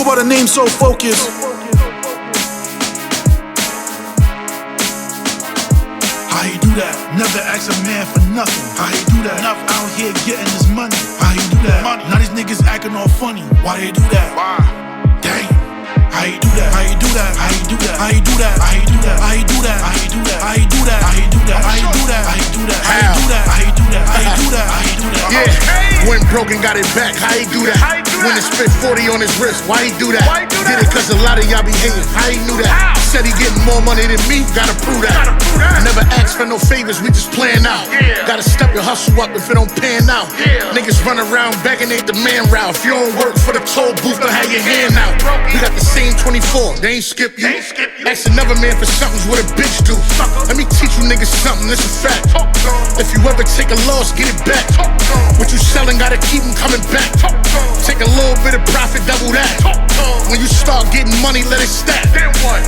go by the name Sofocused. How you do that? Never ask a man for nothing. How you do that? Enough out here getting this money. How you do that? Now these niggas acting all funny. Why they do that? Why? Damn. How you do that? How you do that? How you do that? How you do that? How you do that? How you do that? How you do that? How you do that? How you do that? How you do that? How you do that? How you do that? How you do that? How you do that? How you do that? Yeah, went broke and got it back. How he do that? When it spit 40 on his wrist, why he do that? Did it cause a lot of y'all be hating. How he knew that? Said he getting more money than me, gotta prove that. Never ask for no favors, we just playing out. Gotta step your hustle up if it don't pan out. Niggas run around begging, ain't the man route. If you don't work for the toll booth, don't have your hand out. We got the same 24, they ain't skip you. Ask another man for something's what a bitch do. Let me teach you niggas something, this a fact. If you ever take a loss, get it back. What you selling, gotta keep them coming back. Take a little bit of profit, double that. When you start getting money, let it stack.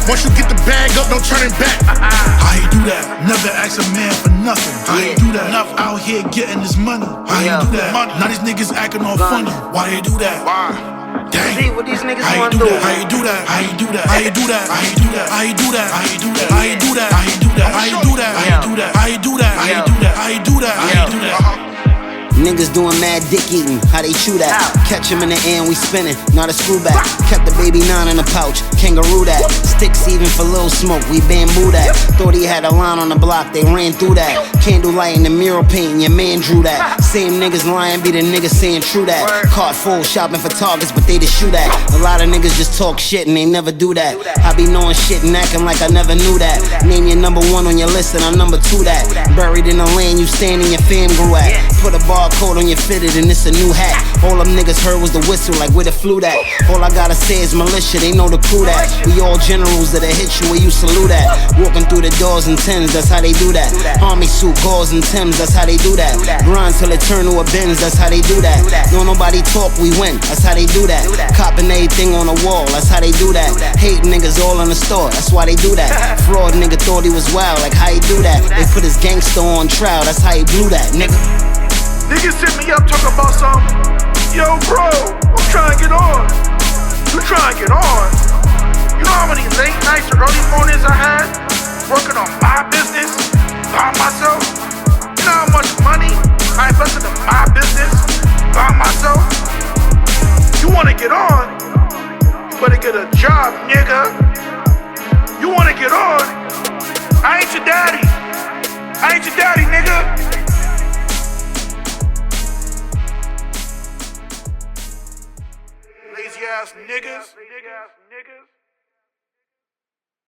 Once you get the bag up, don't turn it back. How you do that? Never ask a man for nothing. How you do that? Enough out here getting this money. How you do that? Now these niggas acting all funny. Why they do that? Why? Dang. See what these niggas how you do that? How you do that? How you do that? How you do that? How you do that? How you do that? How you do that? How you do that? How you do that? How you do that? How you do that? How you do that? How you do that? How you do that? How you do that? Niggas doing mad dick eating, how they chew that? Catch him in the air and we spinning, not a screw back. Kept the baby 9 in the pouch, kangaroo that. Sticks even for Lil Smoke, we bamboo that. Thought he had a line on the block, they ran through that. Candlelight in the mural painting, your man drew that. Same niggas lying, be the niggas saying true that. Cart full, shopping for targets, but they just shoot at. A lot of niggas just talk shit and they never do that. I be knowing shit and acting like I never knew that. Name your number 1 on your list and I'm number 2 that. Buried in the land you stand and your fam grew at. Put a barcode on your fitted and it's a new hat. All them niggas heard was the whistle, like where the flute at. All I gotta say is militia, they know the crew that. We all generals that'll hit you where you salute at. Walking through the doors in Timbs, that's how they do that. Army suit, gauze and Timbs, that's how they do that. Grind till it turn to a Benz, that's how they do that. Don't nobody talk, we win, that's how they do that. Copping everything on the wall, that's how they do that. Hate niggas all in the store, that's why they do that. Fraud nigga thought he was wild, like how he do that. They put his gangster on trial, that's how he blew that, nigga. Niggas hit me up talking about some, yo bro, I'm trying to get on. You trying to get on? You know how many late nights or early mornings I had working on my business by myself? You know how much money I invested in my business by myself? You wanna get on? You better get a job, nigga. You wanna get on? I ain't your daddy. I ain't your daddy, nigga. Lazy ass niggas.